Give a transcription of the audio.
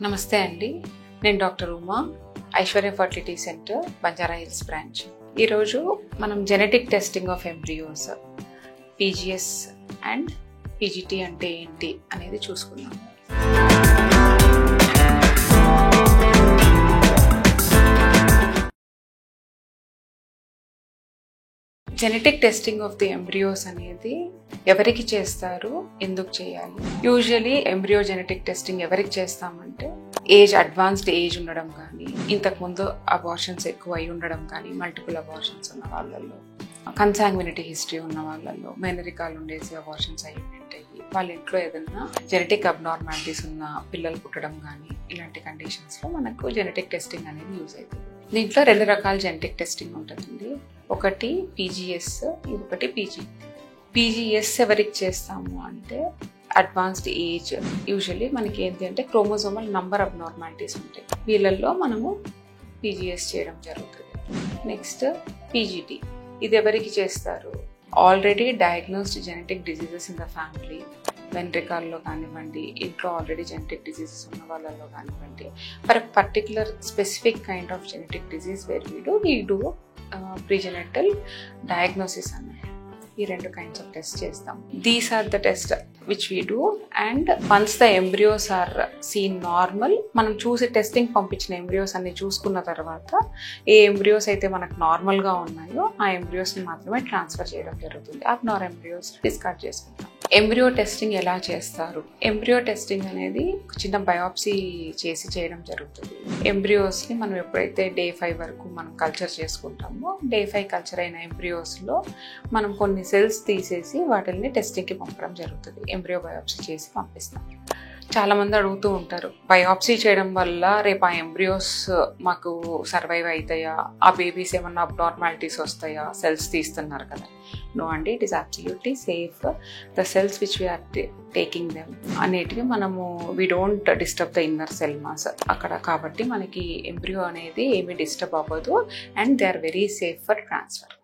నమస్తే అండి, నేను doctor Uma, Aishwarya fertility centre, Banjara hills branch. ఈరోజు మనం genetic testing of embryos, PGS and PGT అంటే ఏంటి అనేది చూసుకుందాం. Genetic testing of the embryos అనేది ఎవరికి చేస్తారు, ఎందుకు చేయాలి? యూజువలీ ఎంబ్రియో జెనెటిక్ టెస్టింగ్ ఎవరికి చేస్తామంటే అడ్వాన్స్డ్ ఏజ్ ఉండడం కానీ, ఇంతకుముందు అబార్షన్స్ ఎక్కువ అయి ఉండడం కానీ, మల్టిపుల్ అబార్షన్స్ ఉన్న వాళ్ళల్లో, కన్సాంగ్వినిటీ హిస్టరీ ఉన్న వాళ్ళల్లో, మెనరికాలు ఉండేసి అబార్షన్స్ అయి ఉంటాయి, వాళ్ళ ఇంట్లో ఏదైనా జెనెటిక్ అబ్నార్మాలిటీస్ ఉన్న పిల్లలు పుట్టడం కానీ, ఇలాంటి కండిషన్స్లో మనకు జెనెటిక్ టెస్టింగ్ అనేది యూజ్ అవుతుంది. దీంట్లో 2 రకాల జెనెటిక్ టెస్టింగ్ ఉంటుందండి. ఒకటి పీజీఎస్, ఇంకొకటి పీజీ. పీజీఎస్ ఎవరికి చేస్తాము అంటే అడ్వాన్స్డ్ ఏజ్, యూజువల్లీ మనకి ఏంటి అంటే క్రోమోజోమల్ నంబర్ అబ్నార్మాలిటీస్ ఉంటాయి, వీళ్ళల్లో మనము పీజీఎస్ చేయడం జరుగుతుంది. నెక్స్ట్ పీజీటీ, ఇది ఎవరికి చేస్తారు? Already diagnosed genetic diseases in the family, వెంట్రికాల్లో కానివ్వండి, ఇంట్లో ఆల్రెడీ జెనెటిక్ డిజీజెస్ ఉన్న వాళ్ళలో కానివ్వండి, for particular specific kind of genetic disease where we do prenatal diagnosis అన్నమాట. ఈ 2 కైండ్స్ ఆఫ్ టెస్ట్ చేస్తాం. These are the test which we do, and once the embryos are seen normal, మనం చూసి testing పంపించిన embryos అన్ని చూసుకున్న తర్వాత ఏ embryos అయితే మనకు నార్మల్గా ఉన్నాయో ఆ ఎంబ్రియోస్ని మాత్రమే ట్రాన్స్ఫర్ చేయడం జరుగుతుంది. అబ్నార్మల్ ఎంబ్రియోస్ డిస్కార్డ్ చేసుకుంటాం. ఎంబ్రియో టెస్టింగ్ ఎలా చేస్తారు? ఎంబ్రియో టెస్టింగ్ అనేది చిన్న బయాప్సీ చేసి చేయడం జరుగుతుంది. ఎంబ్రియోస్ని మనం ఎప్పుడైతే డే 5 వరకు మనం కల్చర్ చేసుకుంటామో, డే 5 కల్చర్ అయిన ఎంబ్రియోస్లో మనం కొన్ని సెల్స్ తీసేసి వాటిని టెస్టింగ్కి పంపడం జరుగుతుంది. ఎంబ్రియో బయాప్సీ చేసి పంపిస్తాం. చాలామంది అడుగుతూ ఉంటారు, బయాప్సీ చేయడం వల్ల రేపు ఆ ఎంబ్రియోస్ మాకు సర్వైవ్ అవుతాయా, ఆ బేబీస్ ఏమన్నా అబ్నార్మాలిటీస్ వస్తాయా, సెల్స్ తీస్తున్నారు కదా? నో అండి, it is absolutely safe. The cells which we're taking them అనేటివి మనము we don't disturb the inner cell mass అక్కడ, కాబట్టి మనకి ఎంబ్రియో అనేది ఏమీ డిస్టర్బ్ అవ్వదు, and they are very safe for transfer.